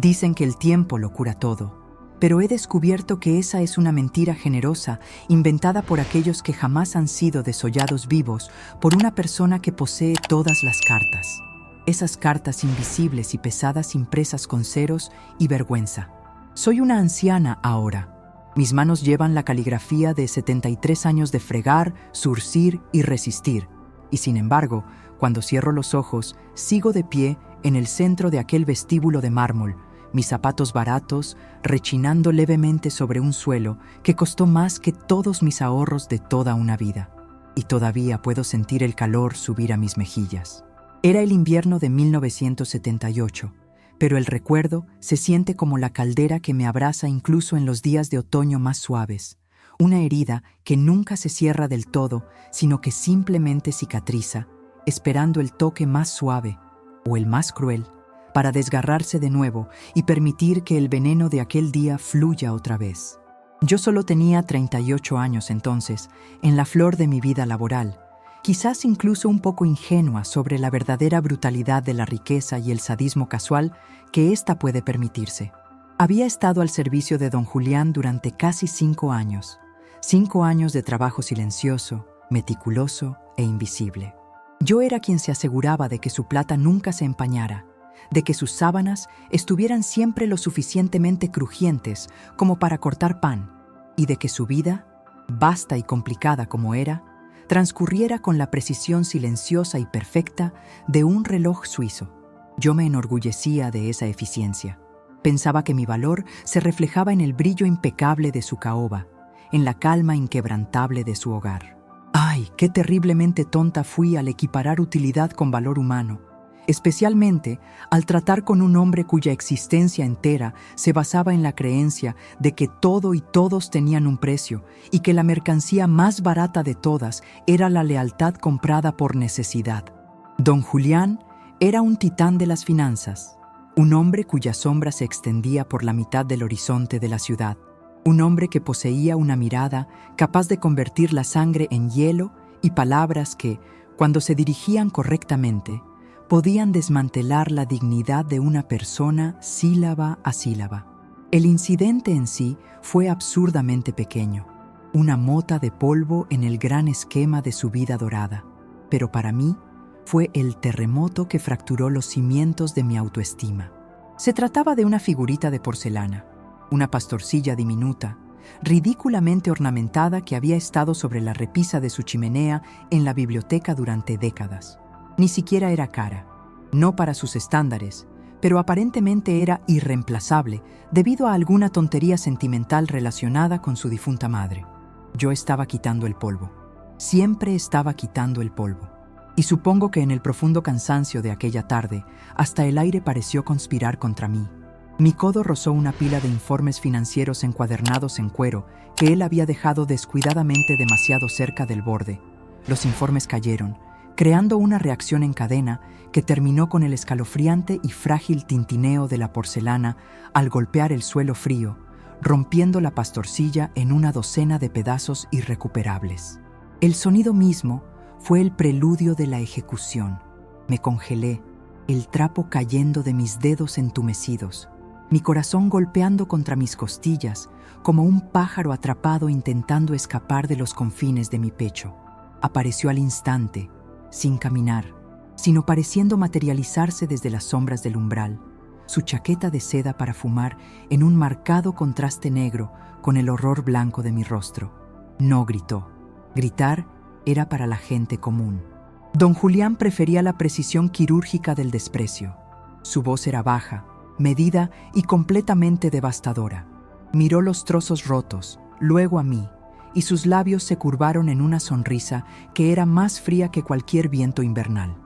Dicen que el tiempo lo cura todo, pero he descubierto que esa es una mentira generosa inventada por aquellos que jamás han sido desollados vivos por una persona que posee todas las cartas. Esas cartas invisibles y pesadas impresas con ceros y vergüenza. Soy una anciana ahora. Mis manos llevan la caligrafía de 73 años de fregar, zurcir y resistir. Y sin embargo, cuando cierro los ojos, sigo de pie en el centro de aquel vestíbulo de mármol, mis zapatos baratos rechinando levemente sobre un suelo que costó más que todos mis ahorros de toda una vida. Y todavía puedo sentir el calor subir a mis mejillas. Era el invierno de 1978, pero el recuerdo se siente como la caldera que me abraza incluso en los días de otoño más suaves. Una herida que nunca se cierra del todo, sino que simplemente cicatriza, esperando el toque más suave, o el más cruel, para desgarrarse de nuevo y permitir que el veneno de aquel día fluya otra vez. Yo solo tenía 38 años entonces, en la flor de mi vida laboral, quizás incluso un poco ingenua sobre la verdadera brutalidad de la riqueza y el sadismo casual que ésta puede permitirse. Había estado al servicio de don Julián durante casi 5 años. 5 años de trabajo silencioso, meticuloso e invisible. Yo era quien se aseguraba de que su plata nunca se empañara, de que sus sábanas estuvieran siempre lo suficientemente crujientes como para cortar pan, y de que su vida, vasta y complicada como era, transcurriera con la precisión silenciosa y perfecta de un reloj suizo. Yo me enorgullecía de esa eficiencia. Pensaba que mi valor se reflejaba en el brillo impecable de su caoba, en la calma inquebrantable de su hogar. ¡Ay, qué terriblemente tonta fui al equiparar utilidad con valor humano! Especialmente al tratar con un hombre cuya existencia entera se basaba en la creencia de que todo y todos tenían un precio y que la mercancía más barata de todas era la lealtad comprada por necesidad. Don Julián era un titán de las finanzas, un hombre cuya sombra se extendía por la mitad del horizonte de la ciudad, un hombre que poseía una mirada capaz de convertir la sangre en hielo y palabras que, cuando se dirigían correctamente, podían desmantelar la dignidad de una persona sílaba a sílaba. El incidente en sí fue absurdamente pequeño, una mota de polvo en el gran esquema de su vida dorada, pero para mí fue el terremoto que fracturó los cimientos de mi autoestima. Se trataba de una figurita de porcelana, una pastorcilla diminuta, ridículamente ornamentada que había estado sobre la repisa de su chimenea en la biblioteca durante décadas. Ni siquiera era cara, no para sus estándares, pero aparentemente era irreemplazable debido a alguna tontería sentimental relacionada con su difunta madre. Yo estaba quitando el polvo. Siempre estaba quitando el polvo. Y supongo que en el profundo cansancio de aquella tarde, hasta el aire pareció conspirar contra mí. Mi codo rozó una pila de informes financieros encuadernados en cuero que él había dejado descuidadamente demasiado cerca del borde. Los informes cayeron, creando una reacción en cadena que terminó con el escalofriante y frágil tintineo de la porcelana al golpear el suelo frío, rompiendo la pastorcilla en una docena de pedazos irrecuperables. El sonido mismo fue el preludio de la ejecución. Me congelé, el trapo cayendo de mis dedos entumecidos, mi corazón golpeando contra mis costillas como un pájaro atrapado intentando escapar de los confines de mi pecho. Apareció al instante, sin caminar, sino pareciendo materializarse desde las sombras del umbral, su chaqueta de seda para fumar en un marcado contraste negro con el horror blanco de mi rostro. No gritó. Gritar era para la gente común. Don Julián prefería la precisión quirúrgica del desprecio. Su voz era baja, medida y completamente devastadora. Miró los trozos rotos, luego a mí, y sus labios se curvaron en una sonrisa que era más fría que cualquier viento invernal.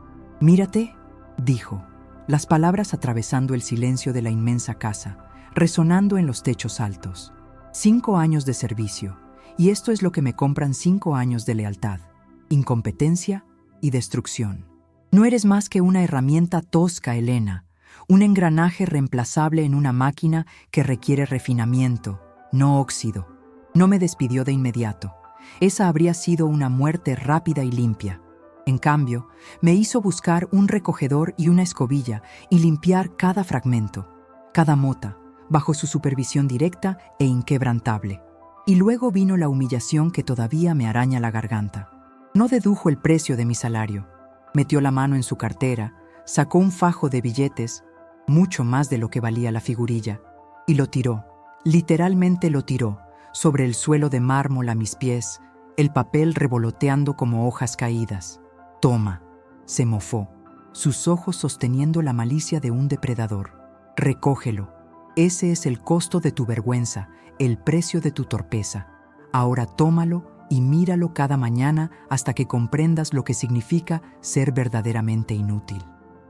«Mírate», dijo, las palabras atravesando el silencio de la inmensa casa, resonando en los techos altos. 5 años de servicio, y esto es lo que me compran 5 años de lealtad, incompetencia y destrucción. No eres más que una herramienta tosca, Elena, un engranaje reemplazable en una máquina que requiere refinamiento, no óxido. No me despidió de inmediato. Esa habría sido una muerte rápida y limpia. En cambio, me hizo buscar un recogedor y una escobilla y limpiar cada fragmento. cada mota, bajo su supervisión directa e inquebrantable. Y luego vino la humillación que todavía me araña la garganta. No dedujo el precio de mi salario. Metió la mano en su cartera, sacó un fajo de billetes, mucho más de lo que valía la figurilla, y lo tiró, literalmente lo tiró, sobre el suelo de mármol a mis pies, el papel revoloteando como hojas caídas. «Toma», se mofó, sus ojos sosteniendo la malicia de un depredador. «Recógelo. Ese es el costo de tu vergüenza, el precio de tu torpeza. Ahora tómalo y míralo cada mañana hasta que comprendas lo que significa ser verdaderamente inútil».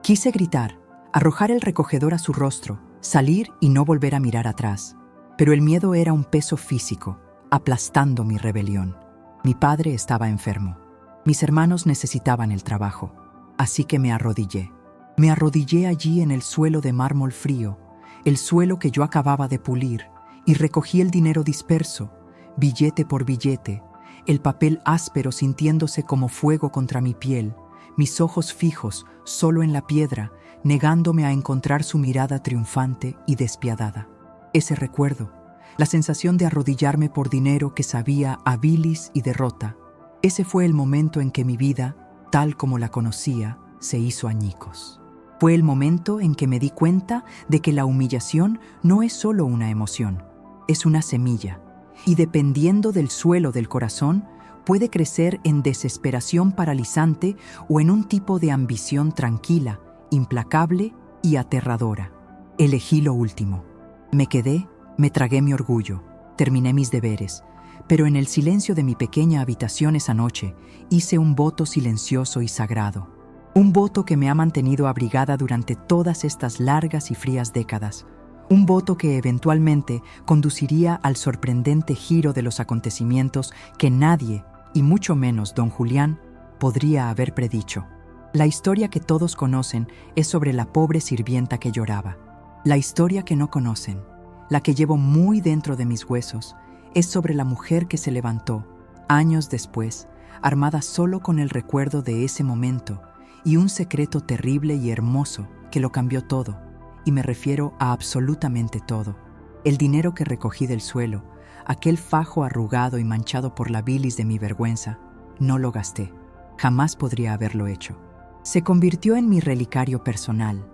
Quise gritar, arrojar el recogedor a su rostro, salir y no volver a mirar atrás. Pero el miedo era un peso físico, aplastando mi rebelión. Mi padre estaba enfermo. Mis hermanos necesitaban el trabajo. Así que me arrodillé. Me arrodillé allí en el suelo de mármol frío, el suelo que yo acababa de pulir, y recogí el dinero disperso, billete por billete, el papel áspero sintiéndose como fuego contra mi piel, mis ojos fijos solo en la piedra, negándome a encontrar su mirada triunfante y despiadada. Ese recuerdo, la sensación de arrodillarme por dinero que sabía a bilis y derrota, ese fue el momento en que mi vida, tal como la conocía, se hizo añicos. Fue el momento en que me di cuenta de que la humillación no es solo una emoción, es una semilla, y dependiendo del suelo del corazón, puede crecer en desesperación paralizante o en un tipo de ambición tranquila, implacable y aterradora. Elegí lo último. Me quedé, me tragué mi orgullo, terminé mis deberes, pero en el silencio de mi pequeña habitación esa noche hice un voto silencioso y sagrado. Un voto que me ha mantenido abrigada durante todas estas largas y frías décadas. Un voto que eventualmente conduciría al sorprendente giro de los acontecimientos que nadie, y mucho menos don Julián, podría haber predicho. La historia que todos conocen es sobre la pobre sirvienta que lloraba. La historia que no conocen, la que llevo muy dentro de mis huesos, es sobre la mujer que se levantó, años después, armada solo con el recuerdo de ese momento y un secreto terrible y hermoso que lo cambió todo, y me refiero a absolutamente todo. El dinero que recogí del suelo, aquel fajo arrugado y manchado por la bilis de mi vergüenza, no lo gasté. Jamás podría haberlo hecho. Se convirtió en mi relicario personal,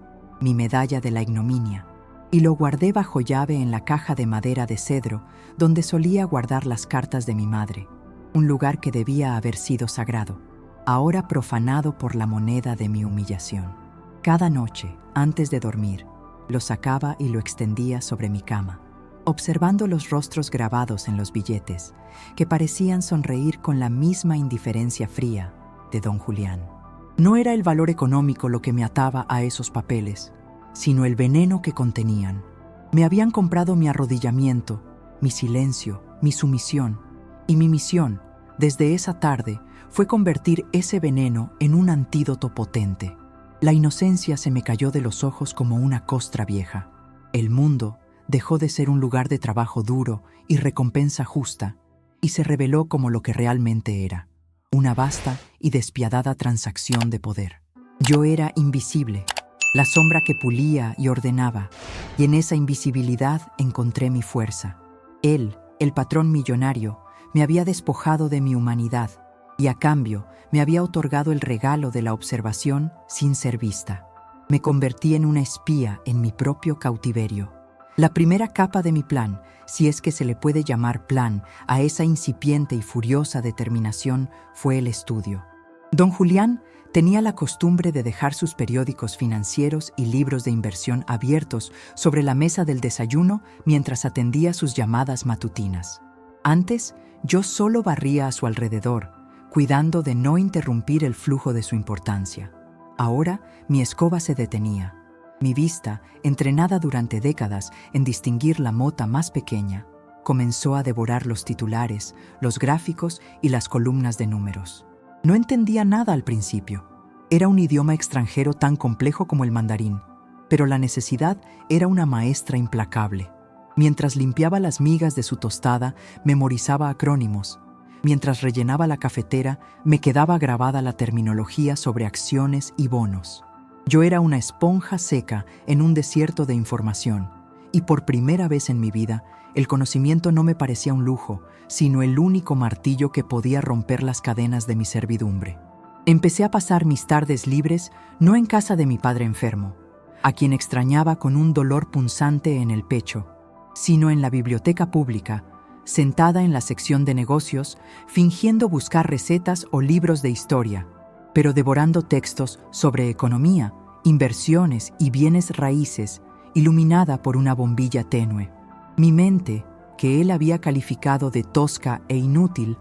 mi medalla de la ignominia, y lo guardé bajo llave en la caja de madera de cedro donde solía guardar las cartas de mi madre, un lugar que debía haber sido sagrado, ahora profanado por la moneda de mi humillación. Cada noche, antes de dormir, lo sacaba y lo extendía sobre mi cama, observando los rostros grabados en los billetes, que parecían sonreír con la misma indiferencia fría de don Julián. No era el valor económico lo que me ataba a esos papeles, sino el veneno que contenían. Me habían comprado mi arrodillamiento, mi silencio, mi sumisión, y mi misión, desde esa tarde, fue convertir ese veneno en un antídoto potente. La inocencia se me cayó de los ojos como una costra vieja. El mundo dejó de ser un lugar de trabajo duro y recompensa justa, y se reveló como lo que realmente era, una vasta y despiadada transacción de poder. Yo era invisible, la sombra que pulía y ordenaba, y en esa invisibilidad encontré mi fuerza. Él, el patrón millonario, me había despojado de mi humanidad, y a cambio me había otorgado el regalo de la observación sin ser vista. Me convertí en una espía en mi propio cautiverio. La primera capa de mi plan, si es que se le puede llamar plan a esa incipiente y furiosa determinación, fue el estudio. Don Julián tenía la costumbre de dejar sus periódicos financieros y libros de inversión abiertos sobre la mesa del desayuno mientras atendía sus llamadas matutinas. Antes, yo solo barría a su alrededor, cuidando de no interrumpir el flujo de su importancia. Ahora, mi escoba se detenía. Mi vista, entrenada durante décadas en distinguir la mota más pequeña, comenzó a devorar los titulares, los gráficos y las columnas de números. No entendía nada al principio. Era un idioma extranjero tan complejo como el mandarín, pero la necesidad era una maestra implacable. Mientras limpiaba las migas de su tostada, memorizaba acrónimos. Mientras rellenaba la cafetera, me quedaba grabada la terminología sobre acciones y bonos. Yo era una esponja seca en un desierto de información, Y por primera vez en mi vida, el conocimiento no me parecía un lujo, sino el único martillo que podía romper las cadenas de mi servidumbre. Empecé a pasar mis tardes libres no en casa de mi padre enfermo, a quien extrañaba con un dolor punzante en el pecho, sino en la biblioteca pública, sentada en la sección de negocios, fingiendo buscar recetas o libros de historia, pero devorando textos sobre economía, inversiones y bienes raíces, iluminada por una bombilla tenue. Mi mente, que él había calificado de tosca e inútil,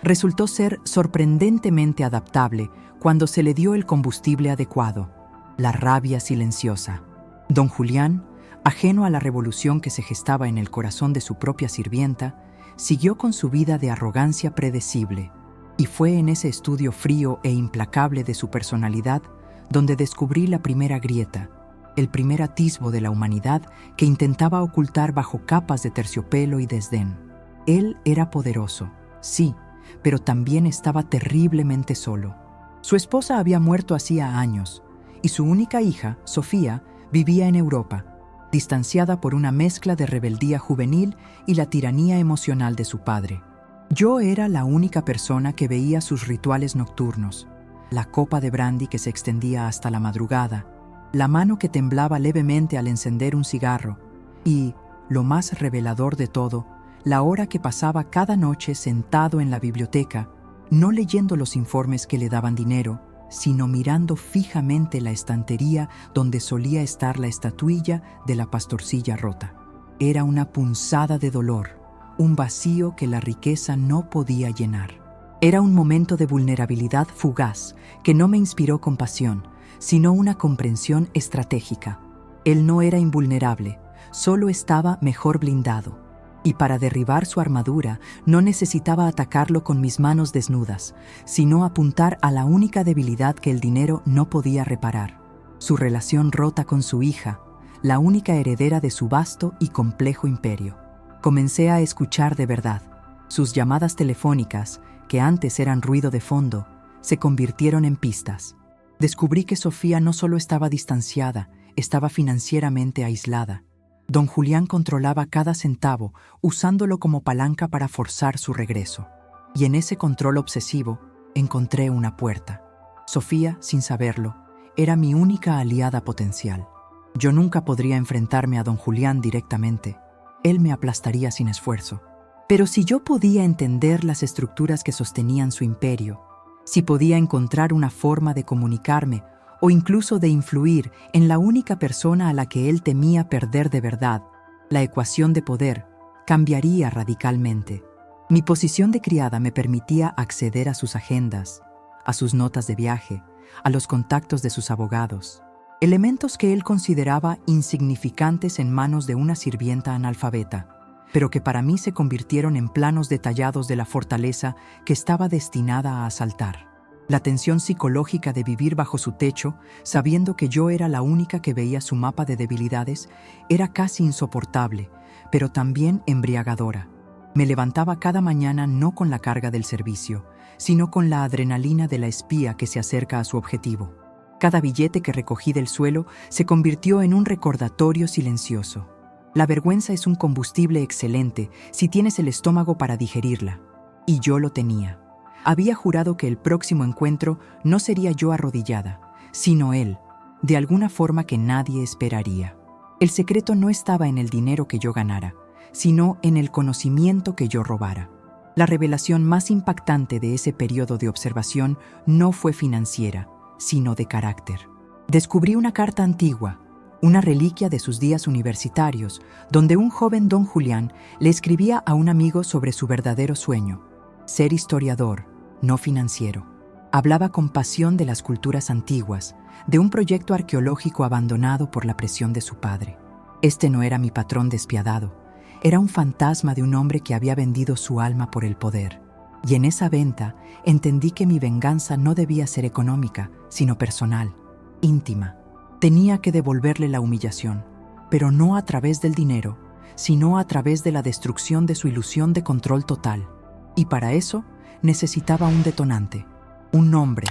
resultó ser sorprendentemente adaptable cuando se le dio el combustible adecuado, la rabia silenciosa. Don Julián, ajeno a la revolución que se gestaba en el corazón de su propia sirvienta, siguió con su vida de arrogancia predecible, y fue en ese estudio frío e implacable de su personalidad donde descubrí la primera grieta, el primer atisbo de la humanidad que intentaba ocultar bajo capas de terciopelo y desdén. Él era poderoso, sí, pero también estaba terriblemente solo. Su esposa había muerto hacía años, y su única hija, Sofía, vivía en Europa, distanciada por una mezcla de rebeldía juvenil y la tiranía emocional de su padre. Yo era la única persona que veía sus rituales nocturnos, la copa de brandy que se extendía hasta la madrugada, la mano que temblaba levemente al encender un cigarro y, lo más revelador de todo, la hora que pasaba cada noche sentado en la biblioteca, no leyendo los informes que le daban dinero, sino mirando fijamente la estantería donde solía estar la estatuilla de la pastorcilla rota. Era una punzada de dolor, un vacío que la riqueza no podía llenar. Era un momento de vulnerabilidad fugaz que no me inspiró compasión, sino una comprensión estratégica. Él no era invulnerable, solo estaba mejor blindado. Y para derribar su armadura no necesitaba atacarlo con mis manos desnudas, sino apuntar a la única debilidad que el dinero no podía reparar: su relación rota con su hija, la única heredera de su vasto y complejo imperio. Comencé a escuchar de verdad. Sus llamadas telefónicas, que antes eran ruido de fondo, se convirtieron en pistas. Descubrí que Sofía no solo estaba distanciada, estaba financieramente aislada. Don Julián controlaba cada centavo, usándolo como palanca para forzar su regreso. Y en ese control obsesivo encontré una puerta. Sofía, sin saberlo, era mi única aliada potencial. Yo nunca podría enfrentarme a don Julián directamente. Él me aplastaría sin esfuerzo. Pero si yo podía entender las estructuras que sostenían su imperio, si podía encontrar una forma de comunicarme o incluso de influir en la única persona a la que él temía perder de verdad, la ecuación de poder cambiaría radicalmente. Mi posición de criada me permitía acceder a sus agendas, a sus notas de viaje, a los contactos de sus abogados, elementos que él consideraba insignificantes en manos de una sirvienta analfabeta, pero que para mí se convirtieron en planos detallados de la fortaleza que estaba destinada a asaltar. La tensión psicológica de vivir bajo su techo, sabiendo que yo era la única que veía su mapa de debilidades, era casi insoportable, pero también embriagadora. Me levantaba cada mañana no con la carga del servicio, sino con la adrenalina de la espía que se acerca a su objetivo. Cada billete que recogí del suelo se convirtió en un recordatorio silencioso. La vergüenza es un combustible excelente si tienes el estómago para digerirla. Y yo lo tenía. Había jurado que el próximo encuentro no sería yo arrodillada, sino él, de alguna forma que nadie esperaría. El secreto no estaba en el dinero que yo ganara, sino en el conocimiento que yo robara. La revelación más impactante de ese periodo de observación no fue financiera, sino de carácter. Descubrí una carta antigua, una reliquia de sus días universitarios, donde un joven don Julián le escribía a un amigo sobre su verdadero sueño: ser historiador, no financiero. Hablaba con pasión de las culturas antiguas, de un proyecto arqueológico abandonado por la presión de su padre. Este no era mi patrón despiadado, era un fantasma de un hombre que había vendido su alma por el poder. Y en esa venta entendí que mi venganza no debía ser económica, sino personal, íntima. Tenía que devolverle la humillación, pero no a través del dinero, sino a través de la destrucción de su ilusión de control total. Y para eso necesitaba un detonante, un nombre,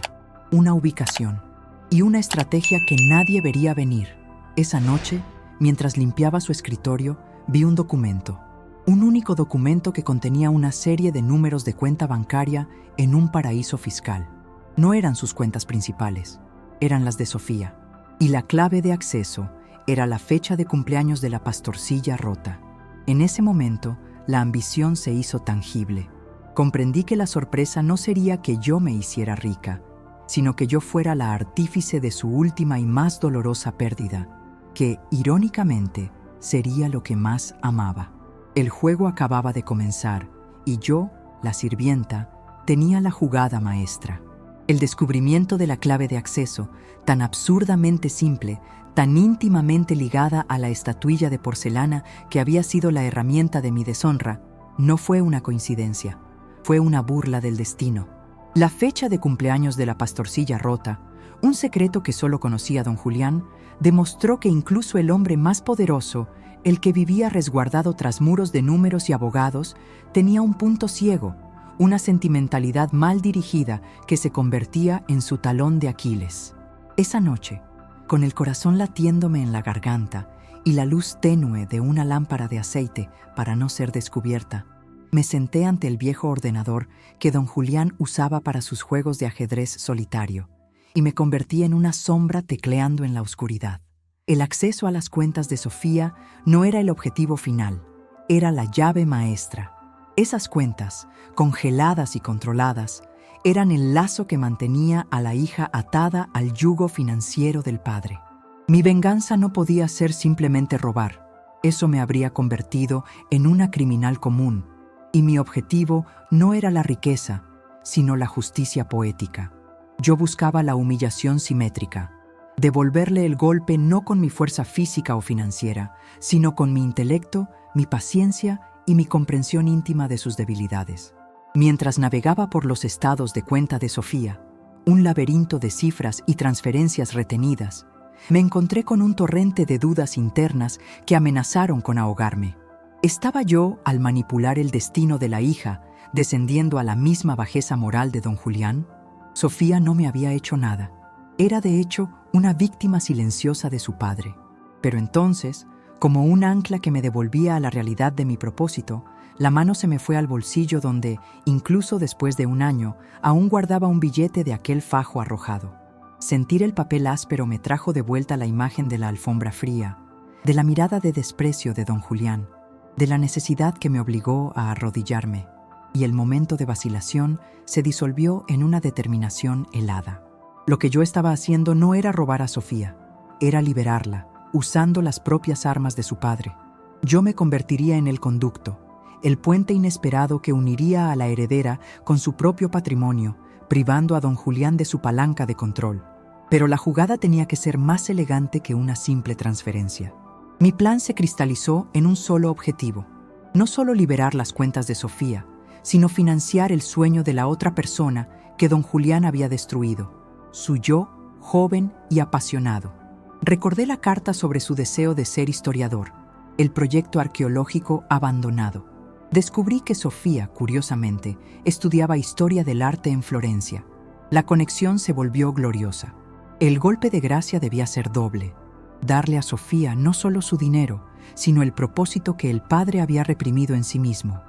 una ubicación y una estrategia que nadie vería venir. Esa noche, Mientras limpiaba su escritorio, vi un documento. Un único documento que contenía una serie de números de cuenta bancaria en un paraíso fiscal. No eran sus cuentas principales, eran las de Sofía. Y la clave de acceso era la fecha de cumpleaños de la pastorcilla rota. En ese momento, la ambición se hizo tangible. Comprendí que la sorpresa no sería que yo me hiciera rica, sino que yo fuera la artífice de su última y más dolorosa pérdida, que, irónicamente, sería lo que más amaba. El juego acababa de comenzar, y yo, la sirvienta, tenía la jugada maestra. El descubrimiento de la clave de acceso, tan absurdamente simple, tan íntimamente ligada a la estatuilla de porcelana que había sido la herramienta de mi deshonra, no fue una coincidencia, fue una burla del destino. La fecha de cumpleaños de la pastorcilla rota, un secreto que solo conocía don Julián, demostró que incluso el hombre más poderoso, el que vivía resguardado tras muros de números y abogados, tenía un punto ciego, una sentimentalidad mal dirigida que se convertía en su talón de Aquiles. Esa noche, con el corazón latiéndome en la garganta y la luz tenue de una lámpara de aceite para no ser descubierta, me senté ante el viejo ordenador que don Julián usaba para sus juegos de ajedrez solitario y me convertí en una sombra tecleando en la oscuridad. El acceso a las cuentas de Sofía no era el objetivo final, era la llave maestra. Esas cuentas, congeladas y controladas, eran el lazo que mantenía a la hija atada al yugo financiero del padre. Mi venganza no podía ser simplemente robar. Eso me habría convertido en una criminal común, y mi objetivo no era la riqueza, sino la justicia poética. Yo buscaba la humillación simétrica, devolverle el golpe no con mi fuerza física o financiera, sino con mi intelecto, mi paciencia y mi comprensión íntima de sus debilidades. Mientras navegaba por los estados de cuenta de Sofía, un laberinto de cifras y transferencias retenidas, me encontré con un torrente de dudas internas que amenazaron con ahogarme. ¿Estaba yo, al manipular el destino de la hija, descendiendo a la misma bajeza moral de don Julián? Sofía no me había hecho nada. Era, de hecho, una víctima silenciosa de su padre. Pero entonces, como un ancla que me devolvía a la realidad de mi propósito, la mano se me fue al bolsillo donde, incluso después de un año, aún guardaba un billete de aquel fajo arrojado. Sentir el papel áspero me trajo de vuelta la imagen de la alfombra fría, de la mirada de desprecio de don Julián, de la necesidad que me obligó a arrodillarme, y el momento de vacilación se disolvió en una determinación helada. Lo que yo estaba haciendo no era robar a Sofía, era liberarla, usando las propias armas de su padre. Yo me convertiría en el conducto, el puente inesperado que uniría a la heredera con su propio patrimonio, privando a don Julián de su palanca de control. Pero la jugada tenía que ser más elegante que una simple transferencia. Mi plan se cristalizó en un solo objetivo: no solo liberar las cuentas de Sofía, sino financiar el sueño de la otra persona que don Julián había destruido, su yo, joven y apasionado. Recordé la carta sobre su deseo de ser historiador, el proyecto arqueológico abandonado. Descubrí que Sofía, curiosamente, estudiaba historia del arte en Florencia. La conexión se volvió gloriosa. El golpe de gracia debía ser doble: darle a Sofía no solo su dinero, sino el propósito que el padre había reprimido en sí mismo.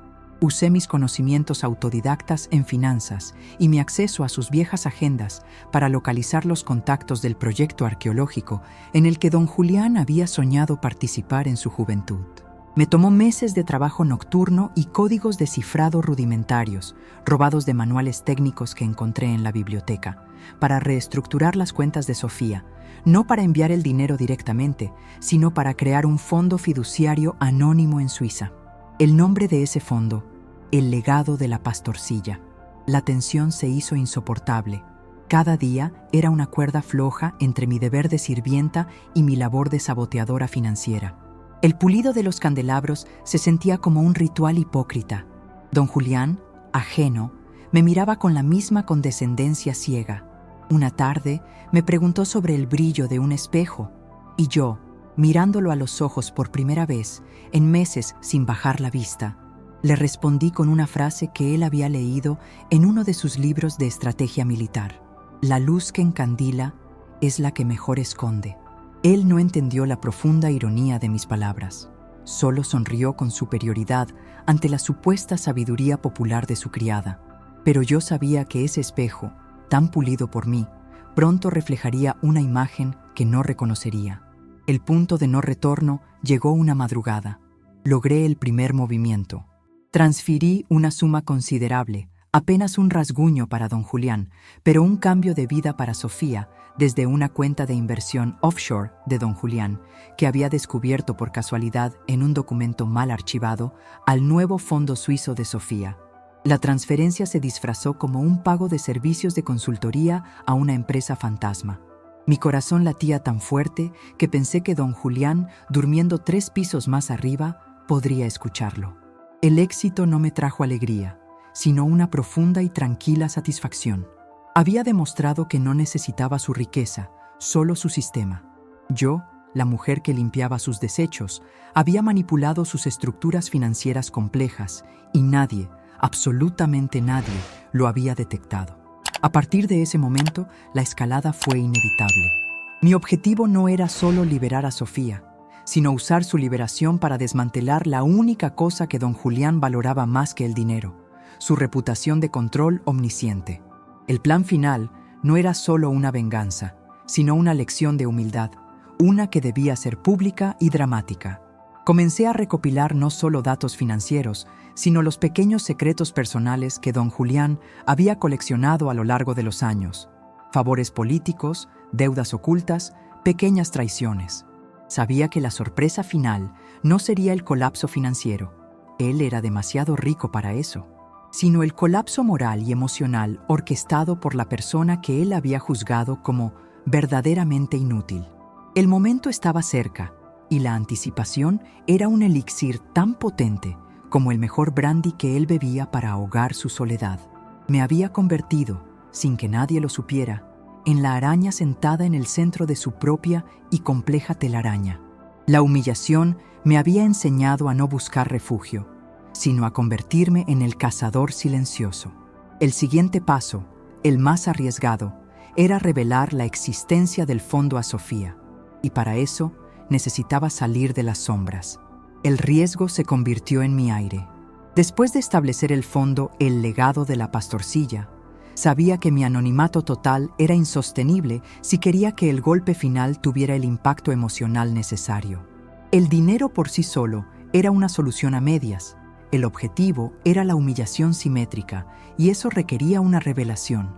Usé mis conocimientos autodidactas en finanzas y mi acceso a sus viejas agendas para localizar los contactos del proyecto arqueológico en el que don Julián había soñado participar en su juventud. Me tomó meses de trabajo nocturno y códigos de cifrado rudimentarios, robados de manuales técnicos que encontré en la biblioteca, para reestructurar las cuentas de Sofía, no para enviar el dinero directamente, sino para crear un fondo fiduciario anónimo en Suiza. El nombre de ese fondo: el legado de la pastorcilla. La tensión se hizo insoportable. Cada día era una cuerda floja entre mi deber de sirvienta y mi labor de saboteadora financiera. El pulido de los candelabros se sentía como un ritual hipócrita. Don Julián, ajeno, me miraba con la misma condescendencia ciega. Una tarde me preguntó sobre el brillo de un espejo, y yo, mirándolo a los ojos por primera vez, en meses sin bajar la vista, le respondí con una frase que él había leído en uno de sus libros de estrategia militar: la luz que encandila es la que mejor esconde. Él no entendió la profunda ironía de mis palabras. Solo sonrió con superioridad ante la supuesta sabiduría popular de su criada. Pero yo sabía que ese espejo, tan pulido por mí, pronto reflejaría una imagen que no reconocería. El punto de no retorno llegó una madrugada. Logré el primer movimiento. Transferí una suma considerable, apenas un rasguño para don Julián, pero un cambio de vida para Sofía, desde una cuenta de inversión offshore de don Julián, que había descubierto por casualidad en un documento mal archivado, al nuevo fondo suizo de Sofía. La transferencia se disfrazó como un pago de servicios de consultoría a una empresa fantasma. Mi corazón latía tan fuerte que pensé que don Julián, durmiendo 3 pisos más arriba, podría escucharlo. El éxito no me trajo alegría, sino una profunda y tranquila satisfacción. Había demostrado que no necesitaba su riqueza, solo su sistema. Yo, la mujer que limpiaba sus desechos, había manipulado sus estructuras financieras complejas y nadie, absolutamente nadie, lo había detectado. A partir de ese momento, la escalada fue inevitable. Mi objetivo no era solo liberar a Sofía, sino usar su liberación para desmantelar la única cosa que don Julián valoraba más que el dinero, su reputación de control omnisciente. El plan final no era solo una venganza, sino una lección de humildad, una que debía ser pública y dramática. Comencé a recopilar no solo datos financieros, sino los pequeños secretos personales que don Julián había coleccionado a lo largo de los años. Favores políticos, deudas ocultas, pequeñas traiciones. Sabía que la sorpresa final no sería el colapso financiero. Él era demasiado rico para eso, sino el colapso moral y emocional orquestado por la persona que él había juzgado como verdaderamente inútil. El momento estaba cerca, y la anticipación era un elixir tan potente como el mejor brandy que él bebía para ahogar su soledad. Me había convertido, sin que nadie lo supiera, en la araña sentada en el centro de su propia y compleja telaraña. La humillación me había enseñado a no buscar refugio, sino a convertirme en el cazador silencioso. El siguiente paso, el más arriesgado, era revelar la existencia del fondo a Sofía, y para eso necesitaba salir de las sombras. El riesgo se convirtió en mi aire. Después de establecer el fondo, el legado de la pastorcilla, sabía que mi anonimato total era insostenible si quería que el golpe final tuviera el impacto emocional necesario. El dinero por sí solo era una solución a medias. El objetivo era la humillación simétrica, y eso requería una revelación.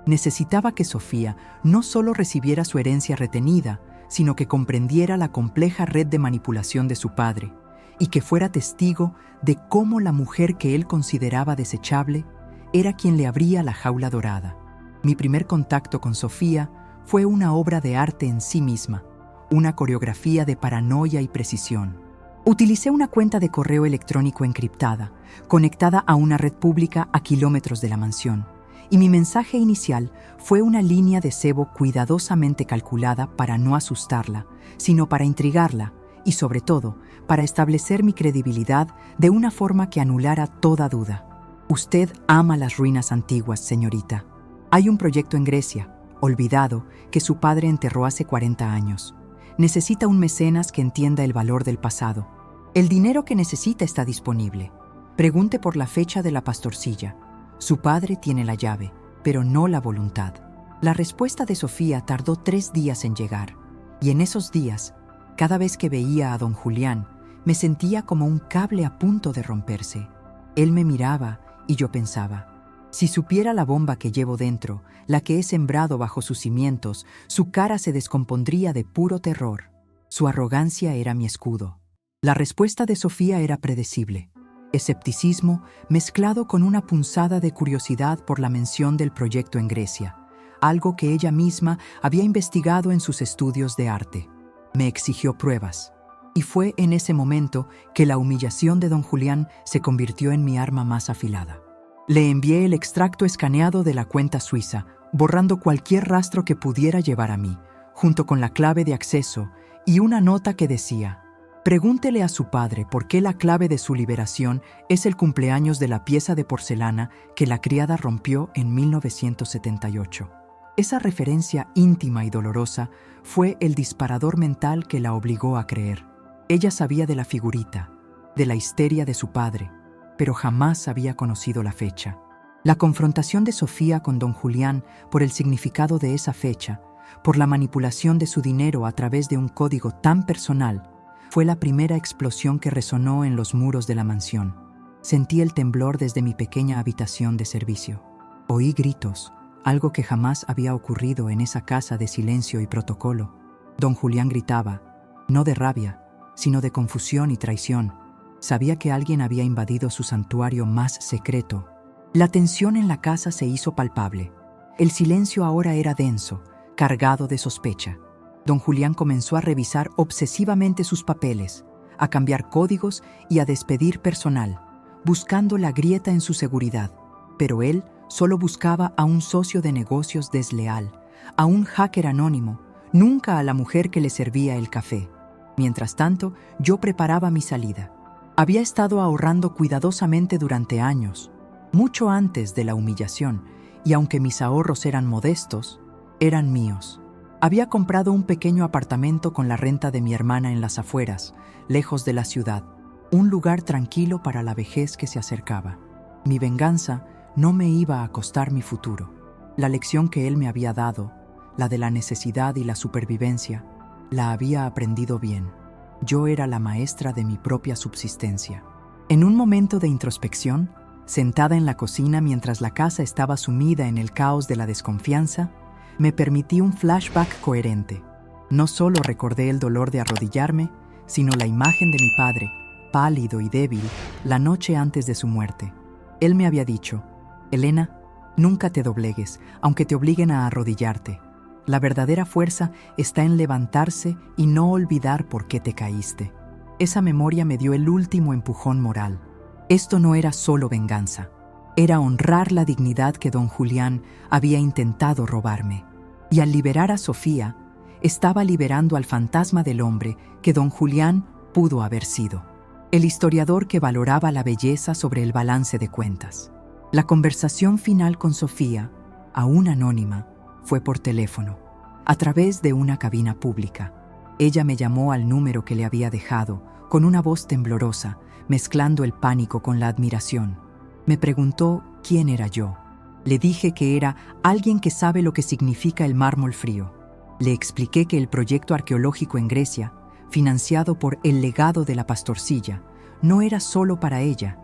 Necesitaba que Sofía no solo recibiera su herencia retenida, sino que comprendiera la compleja red de manipulación de su padre, y que fuera testigo de cómo la mujer que él consideraba desechable era quien le abría la jaula dorada. Mi primer contacto con Sofía fue una obra de arte en sí misma, una coreografía de paranoia y precisión. Utilicé una cuenta de correo electrónico encriptada, conectada a una red pública a kilómetros de la mansión, y mi mensaje inicial fue una línea de cebo cuidadosamente calculada para no asustarla, sino para intrigarla y, sobre todo, para establecer mi credibilidad de una forma que anulara toda duda. Usted ama las ruinas antiguas, señorita. Hay un proyecto en Grecia, olvidado, que su padre enterró hace 40 años. Necesita un mecenas que entienda el valor del pasado. El dinero que necesita está disponible. Pregunte por la fecha de la pastorcilla. Su padre tiene la llave, pero no la voluntad. La respuesta de Sofía tardó 3 días en llegar, y en esos días, cada vez que veía a don Julián, me sentía como un cable a punto de romperse. Él me miraba y yo pensaba, si supiera la bomba que llevo dentro, la que he sembrado bajo sus cimientos, su cara se descompondría de puro terror. Su arrogancia era mi escudo. La respuesta de Sofía era predecible. Escepticismo mezclado con una punzada de curiosidad por la mención del proyecto en Grecia, algo que ella misma había investigado en sus estudios de arte. Me exigió pruebas, y fue en ese momento que la humillación de don Julián se convirtió en mi arma más afilada. Le envié el extracto escaneado de la cuenta suiza, borrando cualquier rastro que pudiera llevar a mí, junto con la clave de acceso y una nota que decía: pregúntele a su padre por qué la clave de su liberación es el cumpleaños de la pieza de porcelana que la criada rompió en 1978. Esa referencia íntima y dolorosa fue el disparador mental que la obligó a creer. Ella sabía de la figurita, de la histeria de su padre, pero jamás había conocido la fecha. La confrontación de Sofía con don Julián por el significado de esa fecha, por la manipulación de su dinero a través de un código tan personal, fue la primera explosión que resonó en los muros de la mansión. Sentí el temblor desde mi pequeña habitación de servicio. Oí gritos, algo que jamás había ocurrido en esa casa de silencio y protocolo. Don Julián gritaba, no de rabia, sino de confusión y traición. Sabía que alguien había invadido su santuario más secreto. La tensión en la casa se hizo palpable. El silencio ahora era denso, cargado de sospecha. Don Julián comenzó a revisar obsesivamente sus papeles, a cambiar códigos y a despedir personal, buscando la grieta en su seguridad. Pero él solo buscaba a un socio de negocios desleal, a un hacker anónimo, nunca a la mujer que le servía el café. Mientras tanto, yo preparaba mi salida. Había estado ahorrando cuidadosamente durante años, mucho antes de la humillación, y aunque mis ahorros eran modestos, eran míos. Había comprado un pequeño apartamento con la renta de mi hermana en las afueras, lejos de la ciudad, un lugar tranquilo para la vejez que se acercaba. Mi venganza no me iba a costar mi futuro. La lección que él me había dado, la de la necesidad y la supervivencia, la había aprendido bien. Yo era la maestra de mi propia subsistencia. En un momento de introspección, sentada en la cocina mientras la casa estaba sumida en el caos de la desconfianza, me permití un flashback coherente. No solo recordé el dolor de arrodillarme, sino la imagen de mi padre, pálido y débil, la noche antes de su muerte. Él me había dicho, Elena, nunca te doblegues, aunque te obliguen a arrodillarte. La verdadera fuerza está en levantarse y no olvidar por qué te caíste. Esa memoria me dio el último empujón moral. Esto no era solo venganza, era honrar la dignidad que don Julián había intentado robarme. Y al liberar a Sofía, estaba liberando al fantasma del hombre que don Julián pudo haber sido. El historiador que valoraba la belleza sobre el balance de cuentas. La conversación final con Sofía, aún anónima, fue por teléfono, a través de una cabina pública. Ella me llamó al número que le había dejado, con una voz temblorosa, mezclando el pánico con la admiración. Me preguntó quién era yo. Le dije que era alguien que sabe lo que significa el mármol frío. Le expliqué que el proyecto arqueológico en Grecia, financiado por el legado de la pastorcilla, no era solo para ella,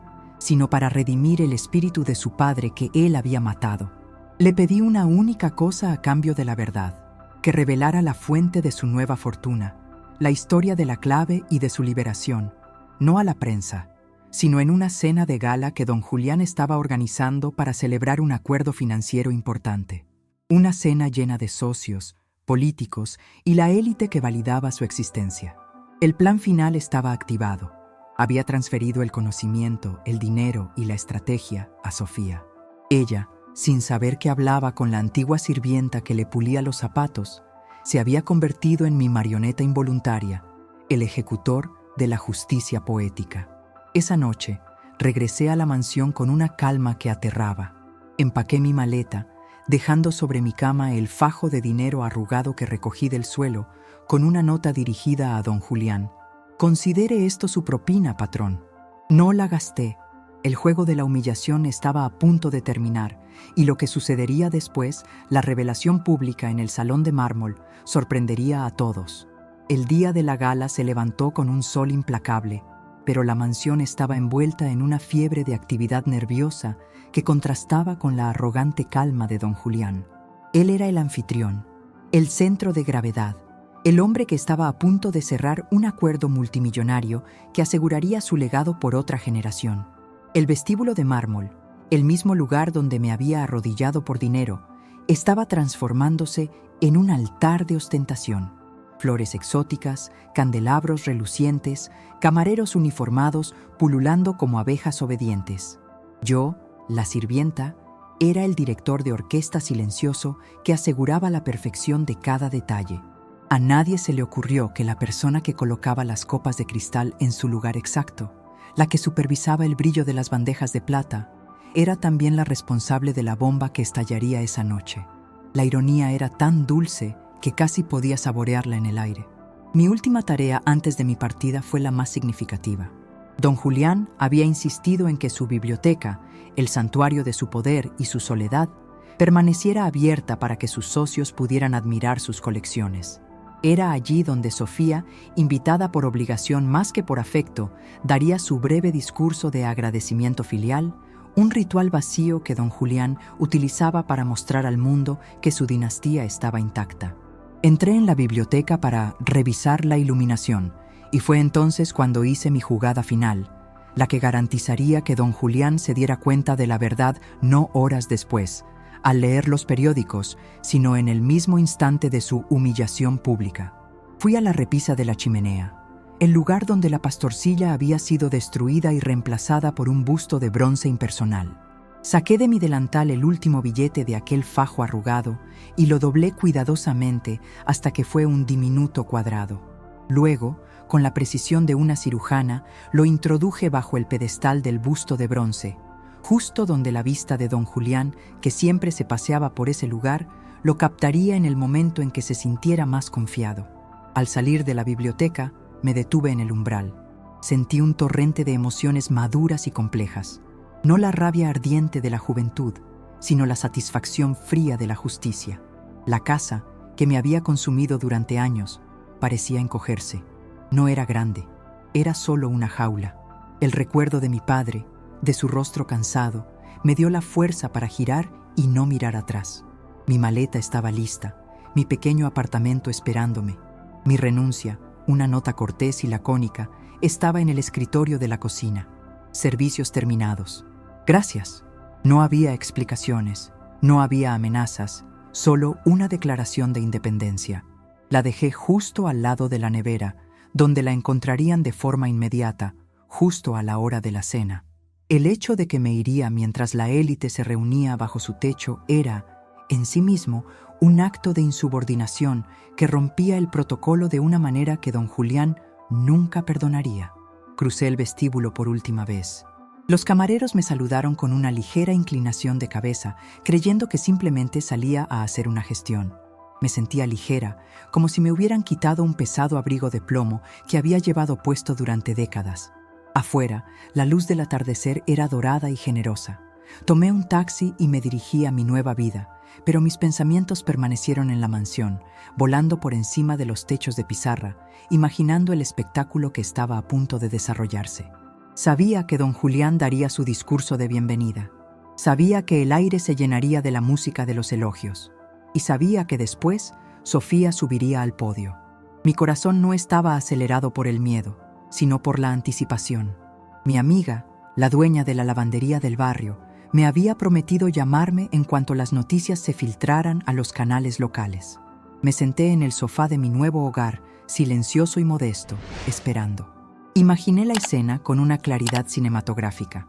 sino para redimir el espíritu de su padre que él había matado. Le pedí una única cosa a cambio de la verdad, que revelara la fuente de su nueva fortuna, la historia de la clave y de su liberación, no a la prensa, sino en una cena de gala que don Julián estaba organizando para celebrar un acuerdo financiero importante. Una cena llena de socios, políticos y la élite que validaba su existencia. El plan final estaba activado. Había transferido el conocimiento, el dinero y la estrategia a Sofía. Ella, sin saber que hablaba con la antigua sirvienta que le pulía los zapatos, se había convertido en mi marioneta involuntaria, el ejecutor de la justicia poética. Esa noche, regresé a la mansión con una calma que aterraba. Empaqué mi maleta, dejando sobre mi cama el fajo de dinero arrugado que recogí del suelo, con una nota dirigida a don Julián. Considere esto su propina, patrón. No la gasté. El juego de la humillación estaba a punto de terminar, y lo que sucedería después, la revelación pública en el salón de mármol, sorprendería a todos. El día de la gala se levantó con un sol implacable, pero la mansión estaba envuelta en una fiebre de actividad nerviosa que contrastaba con la arrogante calma de don Julián. Él era el anfitrión, el centro de gravedad, el hombre que estaba a punto de cerrar un acuerdo multimillonario que aseguraría su legado por otra generación. El vestíbulo de mármol, el mismo lugar donde me había arrodillado por dinero, estaba transformándose en un altar de ostentación. Flores exóticas, candelabros relucientes, camareros uniformados pululando como abejas obedientes. Yo, la sirvienta, era el director de orquesta silencioso que aseguraba la perfección de cada detalle. A nadie se le ocurrió que la persona que colocaba las copas de cristal en su lugar exacto, la que supervisaba el brillo de las bandejas de plata, era también la responsable de la bomba que estallaría esa noche. La ironía era tan dulce que casi podía saborearla en el aire. Mi última tarea antes de mi partida fue la más significativa. Don Julián había insistido en que su biblioteca, el santuario de su poder y su soledad, permaneciera abierta para que sus socios pudieran admirar sus colecciones. Era allí donde Sofía, invitada por obligación más que por afecto, daría su breve discurso de agradecimiento filial, un ritual vacío que don Julián utilizaba para mostrar al mundo que su dinastía estaba intacta. Entré en la biblioteca para revisar la iluminación, y fue entonces cuando hice mi jugada final, la que garantizaría que don Julián se diera cuenta de la verdad no horas después, al leer los periódicos, sino en el mismo instante de su humillación pública. Fui a la repisa de la chimenea, el lugar donde la pastorcilla había sido destruida y reemplazada por un busto de bronce impersonal. Saqué de mi delantal el último billete de aquel fajo arrugado y lo doblé cuidadosamente hasta que fue un diminuto cuadrado. Luego, con la precisión de una cirujana, lo introduje bajo el pedestal del busto de bronce, justo donde la vista de don Julián, que siempre se paseaba por ese lugar, lo captaría en el momento en que se sintiera más confiado. Al salir de la biblioteca, me detuve en el umbral. Sentí un torrente de emociones maduras y complejas. No la rabia ardiente de la juventud, sino la satisfacción fría de la justicia. La casa, que me había consumido durante años, parecía encogerse. No era grande, era solo una jaula. El recuerdo de mi padre, de su rostro cansado, me dio la fuerza para girar y no mirar atrás. Mi maleta estaba lista, mi pequeño apartamento esperándome. Mi renuncia, una nota cortés y lacónica, estaba en el escritorio de la cocina. Servicios terminados. Gracias. No había explicaciones, no había amenazas, solo una declaración de independencia. La dejé justo al lado de la nevera, donde la encontrarían de forma inmediata, justo a la hora de la cena. El hecho de que me iría mientras la élite se reunía bajo su techo era, en sí mismo, un acto de insubordinación que rompía el protocolo de una manera que don Julián nunca perdonaría. Crucé el vestíbulo por última vez. Los camareros me saludaron con una ligera inclinación de cabeza, creyendo que simplemente salía a hacer una gestión. Me sentía ligera, como si me hubieran quitado un pesado abrigo de plomo que había llevado puesto durante décadas. Afuera, la luz del atardecer era dorada y generosa. Tomé un taxi y me dirigí a mi nueva vida, pero mis pensamientos permanecieron en la mansión, volando por encima de los techos de pizarra, imaginando el espectáculo que estaba a punto de desarrollarse. Sabía que don Julián daría su discurso de bienvenida. Sabía que el aire se llenaría de la música de los elogios. Y sabía que después Sofía subiría al podio. Mi corazón no estaba acelerado por el miedo, sino por la anticipación. Mi amiga, la dueña de la lavandería del barrio, me había prometido llamarme en cuanto las noticias se filtraran a los canales locales. Me senté en el sofá de mi nuevo hogar, silencioso y modesto, esperando. Imaginé la escena con una claridad cinematográfica.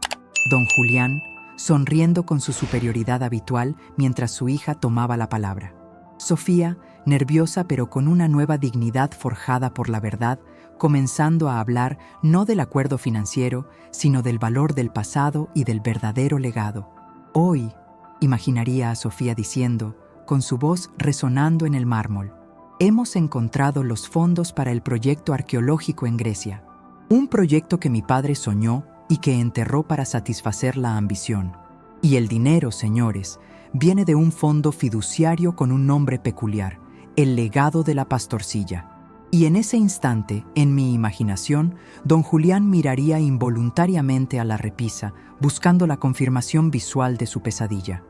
Don Julián, sonriendo con su superioridad habitual mientras su hija tomaba la palabra. Sofía, nerviosa pero con una nueva dignidad forjada por la verdad, comenzando a hablar no del acuerdo financiero, sino del valor del pasado y del verdadero legado. Hoy, imaginaría a Sofía diciendo, con su voz resonando en el mármol, hemos encontrado los fondos para el proyecto arqueológico en Grecia. Un proyecto que mi padre soñó y que enterró para satisfacer la ambición. Y el dinero, señores, viene de un fondo fiduciario con un nombre peculiar, el legado de la pastorcilla. Y en ese instante, en mi imaginación, don Julián miraría involuntariamente a la repisa, buscando la confirmación visual de su pesadilla.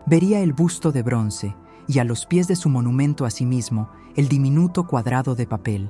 Vería el busto de bronce y a los pies de su monumento a sí mismo, el diminuto cuadrado de papel,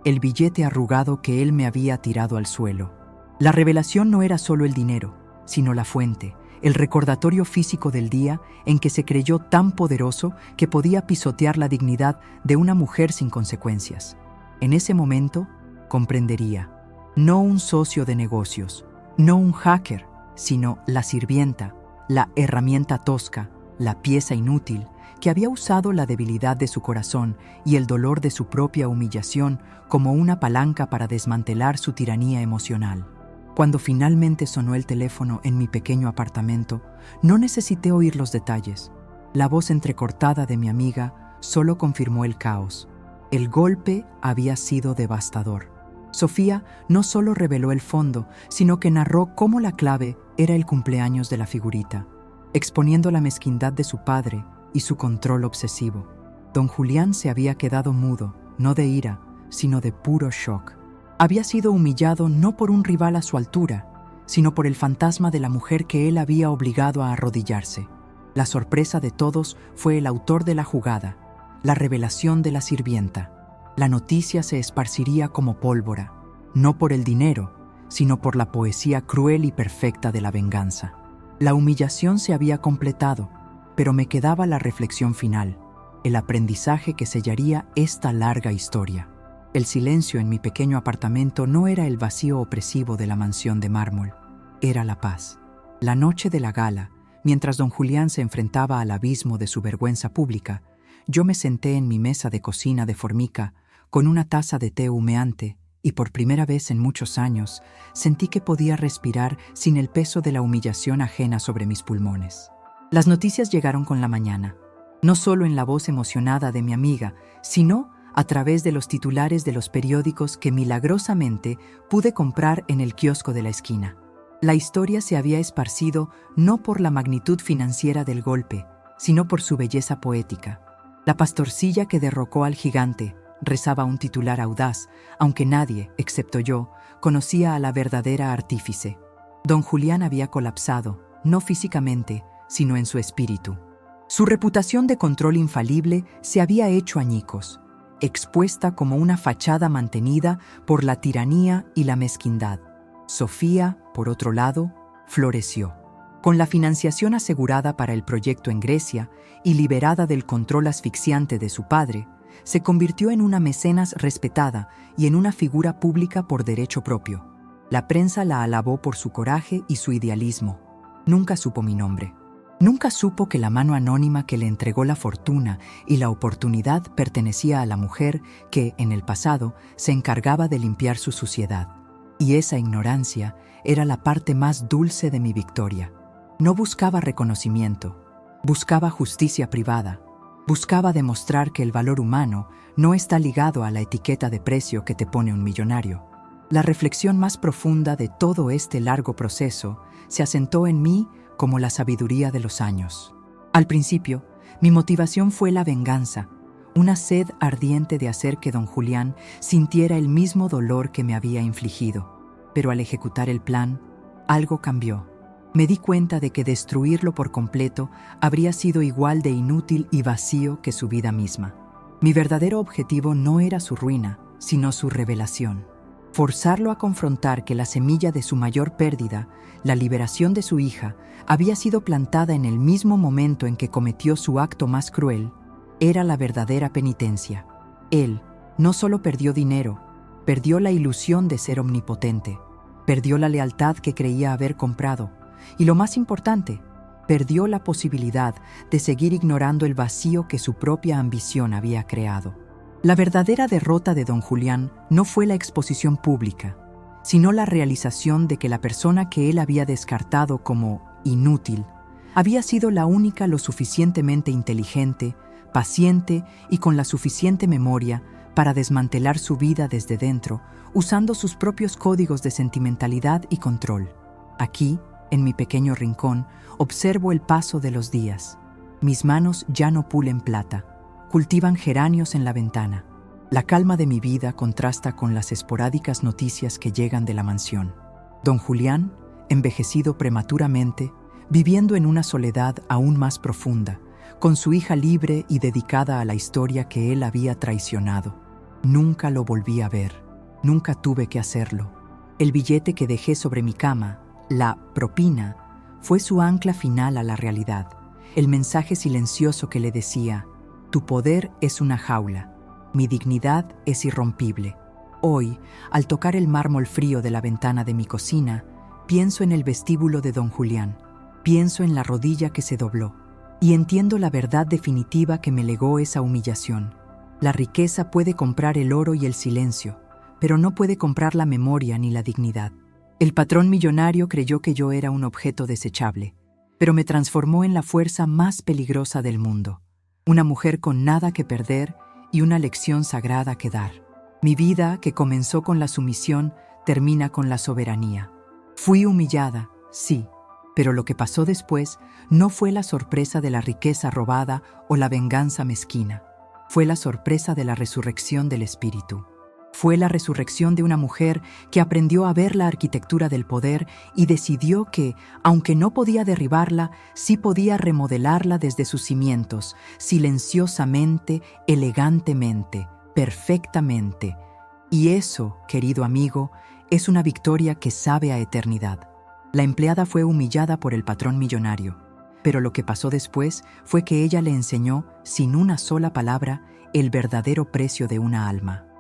el billete arrugado que él me había tirado al suelo. La revelación no era solo el dinero, sino la fuente, el recordatorio físico del día en que se creyó tan poderoso que podía pisotear la dignidad de una mujer sin consecuencias. En ese momento, comprendería, no un socio de negocios, no un hacker, sino la sirvienta, la herramienta tosca, la pieza inútil, que había usado la debilidad de su corazón y el dolor de su propia humillación como una palanca para desmantelar su tiranía emocional. Cuando finalmente sonó el teléfono en mi pequeño apartamento, no necesité oír los detalles. La voz entrecortada de mi amiga solo confirmó el caos. El golpe había sido devastador. Sofía no solo reveló el fondo, sino que narró cómo la clave era el cumpleaños de la figurita, exponiendo la mezquindad de su padre y su control obsesivo. Don Julián se había quedado mudo, no de ira, sino de puro shock. Había sido humillado no por un rival a su altura, sino por el fantasma de la mujer que él había obligado a arrodillarse. La sorpresa de todos fue el autor de la jugada, la revelación de la sirvienta. La noticia se esparciría como pólvora, no por el dinero, sino por la poesía cruel y perfecta de la venganza. La humillación se había completado, pero me quedaba la reflexión final, el aprendizaje que sellaría esta larga historia. El silencio en mi pequeño apartamento no era el vacío opresivo de la mansión de mármol, era la paz. La noche de la gala, mientras don Julián se enfrentaba al abismo de su vergüenza pública, yo me senté en mi mesa de cocina de formica, con una taza de té humeante, y por primera vez en muchos años sentí que podía respirar sin el peso de la humillación ajena sobre mis pulmones. Las noticias llegaron con la mañana, no solo en la voz emocionada de mi amiga, sino a través de los titulares de los periódicos que milagrosamente pude comprar en el kiosco de la esquina. La historia se había esparcido no por la magnitud financiera del golpe, sino por su belleza poética. La pastorcilla que derrocó al gigante, rezaba un titular audaz, aunque nadie, excepto yo, conocía a la verdadera artífice. Don Julián había colapsado, no físicamente, sino en su espíritu. Su reputación de control infalible se había hecho añicos, expuesta como una fachada mantenida por la tiranía y la mezquindad. Sofía, por otro lado, floreció. Con la financiación asegurada para el proyecto en Grecia y liberada del control asfixiante de su padre, se convirtió en una mecenas respetada y en una figura pública por derecho propio. La prensa la alabó por su coraje y su idealismo. Nunca supo mi nombre. Nunca supo que la mano anónima que le entregó la fortuna y la oportunidad pertenecía a la mujer que, en el pasado, se encargaba de limpiar su suciedad. Y esa ignorancia era la parte más dulce de mi victoria. No buscaba reconocimiento, buscaba justicia privada. Buscaba demostrar que el valor humano no está ligado a la etiqueta de precio que te pone un millonario. La reflexión más profunda de todo este largo proceso se asentó en mí como la sabiduría de los años. Al principio, mi motivación fue la venganza, una sed ardiente de hacer que don Julián sintiera el mismo dolor que me había infligido. Pero al ejecutar el plan, algo cambió. Me di cuenta de que destruirlo por completo habría sido igual de inútil y vacío que su vida misma. Mi verdadero objetivo no era su ruina, sino su revelación. Forzarlo a confrontar que la semilla de su mayor pérdida, la liberación de su hija, había sido plantada en el mismo momento en que cometió su acto más cruel, era la verdadera penitencia. Él no solo perdió dinero, perdió la ilusión de ser omnipotente, perdió la lealtad que creía haber comprado, y lo más importante, perdió la posibilidad de seguir ignorando el vacío que su propia ambición había creado. La verdadera derrota de don Julián no fue la exposición pública, sino la realización de que la persona que él había descartado como inútil había sido la única lo suficientemente inteligente, paciente y con la suficiente memoria para desmantelar su vida desde dentro, usando sus propios códigos de sentimentalidad y control. Aquí, en mi pequeño rincón, observo el paso de los días. Mis manos ya no pulen plata, cultivan geranios en la ventana. La calma de mi vida contrasta con las esporádicas noticias que llegan de la mansión. Don Julián, envejecido prematuramente, viviendo en una soledad aún más profunda, con su hija libre y dedicada a la historia que él había traicionado. Nunca lo volví a ver, nunca tuve que hacerlo. El billete que dejé sobre mi cama, la propina, fue su ancla final a la realidad, el mensaje silencioso que le decía: tu poder es una jaula, mi dignidad es irrompible. Hoy, al tocar el mármol frío de la ventana de mi cocina, pienso en el vestíbulo de don Julián, pienso en la rodilla que se dobló, y entiendo la verdad definitiva que me legó esa humillación. La riqueza puede comprar el oro y el silencio, pero no puede comprar la memoria ni la dignidad. El patrón millonario creyó que yo era un objeto desechable, pero me transformó en la fuerza más peligrosa del mundo. Una mujer con nada que perder y una lección sagrada que dar. Mi vida, que comenzó con la sumisión, termina con la soberanía. Fui humillada, sí, pero lo que pasó después no fue la sorpresa de la riqueza robada o la venganza mezquina. Fue la sorpresa de la resurrección del espíritu. Fue la resurrección de una mujer que aprendió a ver la arquitectura del poder y decidió que, aunque no podía derribarla, sí podía remodelarla desde sus cimientos, silenciosamente, elegantemente, perfectamente. Y eso, querido amigo, es una victoria que sabe a eternidad. La empleada fue humillada por el patrón millonario, pero lo que pasó después fue que ella le enseñó, sin una sola palabra, el verdadero precio de una alma.